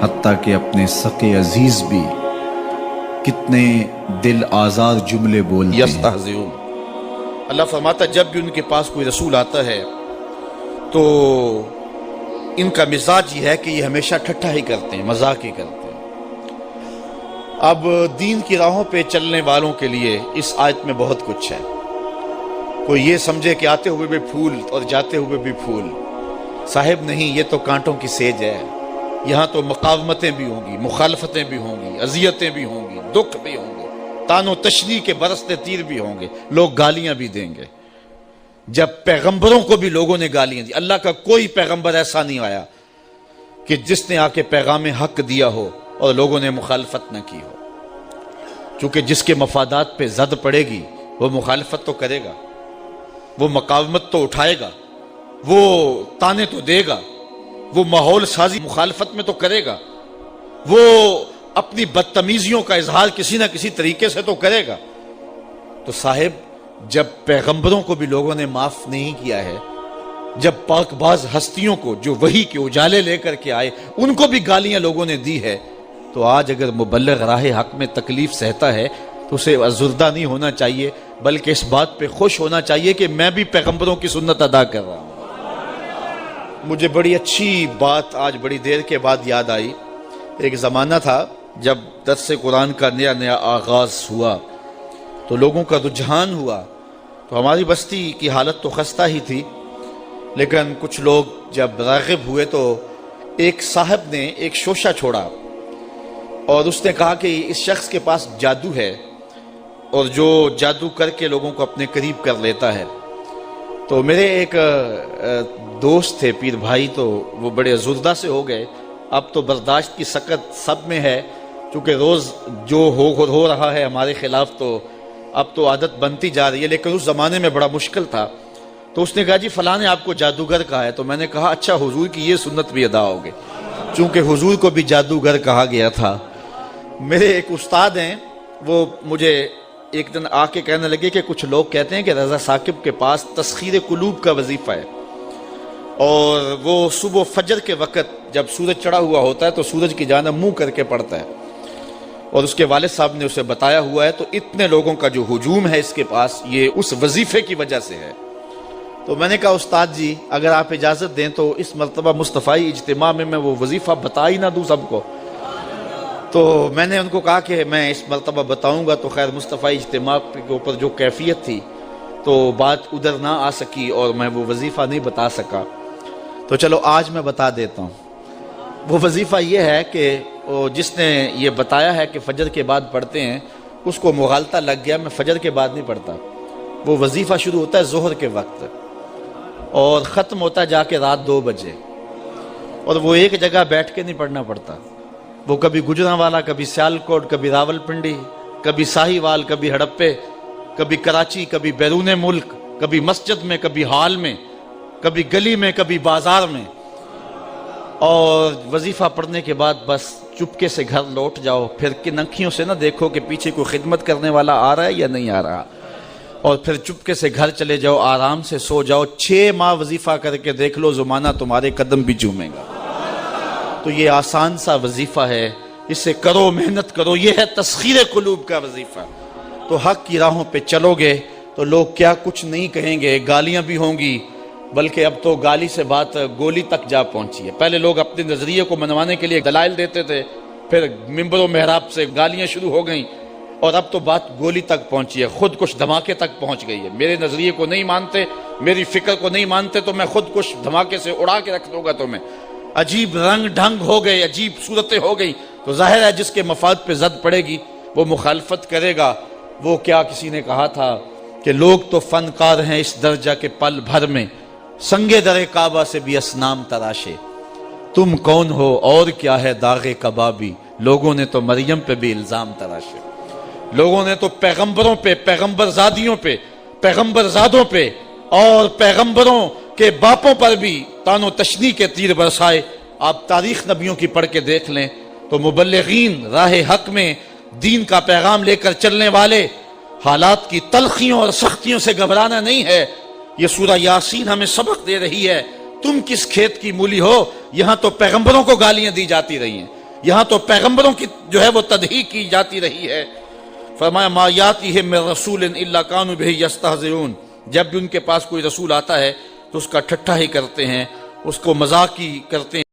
حتیٰ کہ اپنے سقے عزیز بھی کتنے دل آزار جملے بولتے ہیں۔ یستہزئون، اللہ فرماتا ہے جب بھی ان کے پاس کوئی رسول آتا ہے تو ان کا مزاج یہ ہے کہ یہ ہمیشہ ٹھٹھا ہی کرتے ہیں، مذاق ہی کرتے ہیں۔ اب دین کی راہوں پہ چلنے والوں کے لیے اس آیت میں بہت کچھ ہے۔ کوئی یہ سمجھے کہ آتے ہوئے بھی پھول اور جاتے ہوئے بھی پھول، صاحب نہیں، یہ تو کانٹوں کی سیج ہے۔ یہاں تو مقاومتیں بھی ہوں گی، مخالفتیں بھی ہوں گی، اذیتیں بھی ہوں گی، دکھ بھی ہوں گے، تان و تشنیع کے برستے تیر بھی ہوں گے، لوگ گالیاں بھی دیں گے۔ جب پیغمبروں کو بھی لوگوں نے گالیاں دی، اللہ کا کوئی پیغمبر ایسا نہیں آیا کہ جس نے آ کے پیغام حق دیا ہو اور لوگوں نے مخالفت نہ کی ہو، چونکہ جس کے مفادات پہ زد پڑے گی وہ مخالفت تو کرے گا، وہ مقاومت تو اٹھائے گا، وہ تانے تو دے گا، وہ ماحول سازی مخالفت میں تو کرے گا، وہ اپنی بدتمیزیوں کا اظہار کسی نہ کسی طریقے سے تو کرے گا۔ تو صاحب جب پیغمبروں کو بھی لوگوں نے معاف نہیں کیا ہے، جب پاک باز ہستیوں کو جو وحی کے اجالے لے کر کے آئے ان کو بھی گالیاں لوگوں نے دی ہے، تو آج اگر مبلغ راہ حق میں تکلیف سہتا ہے تو اسے ازردہ نہیں ہونا چاہیے، بلکہ اس بات پہ خوش ہونا چاہیے کہ میں بھی پیغمبروں کی سنت ادا کر رہا ہوں۔ مجھے بڑی اچھی بات آج بڑی دیر کے بعد یاد آئی۔ ایک زمانہ تھا جب درس قرآن کا نیا آغاز ہوا تو لوگوں کا رجحان ہوا، تو ہماری بستی کی حالت تو خستہ ہی تھی، لیکن کچھ لوگ جب راغب ہوئے تو ایک صاحب نے ایک شوشہ چھوڑا اور اس نے کہا کہ اس شخص کے پاس جادو ہے اور جو جادو کر کے لوگوں کو اپنے قریب کر لیتا ہے۔ تو میرے ایک دوست تھے پیر بھائی، تو وہ بڑے ازردہ سے ہو گئے۔ اب تو برداشت کی سکت سب میں ہے، چونکہ روز جو ہو رہا ہے ہمارے خلاف تو اب تو عادت بنتی جا رہی ہے، لیکن اس زمانے میں بڑا مشکل تھا۔ تو اس نے کہا جی فلاں نے آپ کو جادوگر کہا ہے۔ تو میں نے کہا اچھا، حضور کی یہ سنت بھی ادا ہوگی، چونکہ حضور کو بھی جادوگر کہا گیا تھا۔ میرے ایک استاد ہیں، وہ مجھے ایک دن آ کے کہنے لگے کہ کچھ لوگ کہتے ہیں کہ رضا ثاقب کے پاس تسخیر قلوب کا وظیفہ ہے، اور وہ صبح فجر کے وقت جب سورج چڑھا ہوا ہوتا ہے تو سورج کی جانب منہ کر کے پڑھتا ہے، اور اس کے والد صاحب نے اسے بتایا ہوا ہے، تو اتنے لوگوں کا جو ہجوم ہے اس کے پاس یہ اس وظیفے کی وجہ سے ہے۔ تو میں نے کہا استاد جی اگر آپ اجازت دیں تو اس مرتبہ مصطفی اجتماع میں وہ وظیفہ بتا ہی نہ دوں سب کو۔ تو میں نے ان کو کہا کہ میں اس مرتبہ بتاؤں گا، تو خیر مصطفی اجتماع کے اوپر جو کیفیت تھی تو بات ادھر نہ آ سکی اور میں وہ وظیفہ نہیں بتا سکا۔ تو چلو آج میں بتا دیتا ہوں۔ وہ وظیفہ یہ ہے کہ جس نے یہ بتایا ہے کہ فجر کے بعد پڑھتے ہیں، اس کو مغالطہ لگ گیا، میں فجر کے بعد نہیں پڑھتا۔ وہ وظیفہ شروع ہوتا ہے ظہر کے وقت اور ختم ہوتا ہے جا کے رات 2 بجے، اور وہ ایک جگہ بیٹھ کے نہیں پڑھنا پڑتا۔ وہ کبھی گجرانوالا، کبھی سیالکوٹ، کبھی راول پنڈی، کبھی ساہیوال، کبھی ہڑپے، کبھی کراچی، کبھی بیرون ملک، کبھی مسجد میں، کبھی ہال میں، کبھی گلی میں، کبھی بازار میں۔ اور وظیفہ پڑھنے کے بعد بس چپکے سے گھر لوٹ جاؤ، پھر کن انکھیوں سے نہ دیکھو کہ پیچھے کوئی خدمت کرنے والا آ رہا ہے یا نہیں آ رہا، اور پھر چپکے سے گھر چلے جاؤ، آرام سے سو جاؤ۔ 6 ماہ وظیفہ کر کے دیکھ لو، زمانہ تمہارے قدم بھی چومے گا۔ تو یہ آسان سا وظیفہ ہے، اس سے کرو، محنت کرو، یہ ہے تسخیر قلوب کا وظیفہ۔ تو حق کی راہوں پہ چلو گے تو لوگ کیا کچھ نہیں کہیں گے، گالیاں بھی ہوں گی، بلکہ اب تو گالی سے بات گولی تک جا پہنچی ہے۔ پہلے لوگ اپنے نظریے کو منوانے کے لیے دلائل دیتے تھے، پھر ممبر و محراب سے گالیاں شروع ہو گئیں، اور اب تو بات گولی تک پہنچی ہے، خود کش دھماکے تک پہنچ گئی ہے۔ میرے نظریے کو نہیں مانتے، میری فکر کو نہیں مانتے تو میں خود کش دھماکے سے اڑا کے رکھ دوں گا تمہیں۔ عجیب رنگ ڈھنگ ہو گئے، عجیب صورتیں ہو گئی، تو ظاہر ہے جس کے مفاد پہ زد پڑے گی وہ مخالفت کرے گا۔ وہ کیا کسی نے کہا تھا کہ لوگ تو فنکار ہیں اس درجہ کے پل بھر میں، سنگے در کعبہ سے بھی اسنام تراشے۔ تم کون ہو اور کیا ہے داغ کبابی، لوگوں نے تو مریم پہ بھی الزام تراشے۔ لوگوں نے تو پیغمبروں پہ، پیغمبر زادیوں پہ، پیغمبر زادوں پہ اور پیغمبروں کے باپوں پر بھی تان و تشنیع کے تیر برسائے۔ آپ تاریخ نبیوں کی پڑھ کے دیکھ لیں تو مبلغین راہ حق میں دین کا پیغام لے کر چلنے والے، حالات کی تلخیوں اور سختیوں سے گھبرانا نہیں ہے۔ یہ سورہ یاسین ہمیں سبق دے رہی ہے، تم کس کھیت کی مولی ہو، یہاں تو پیغمبروں کو گالیاں دی جاتی رہی ہیں، یہاں تو پیغمبروں کی جو ہے وہ تدحیق کی جاتی رہی ہے. فرمایا ما یاتیہم من رسول الا کانوا بہ یستہزئون، جب بھی ان کے پاس کوئی رسول آتا ہے تو اس کا ٹھٹھا ہی کرتے ہیں، اس کو مذاق ہی کرتے ہیں.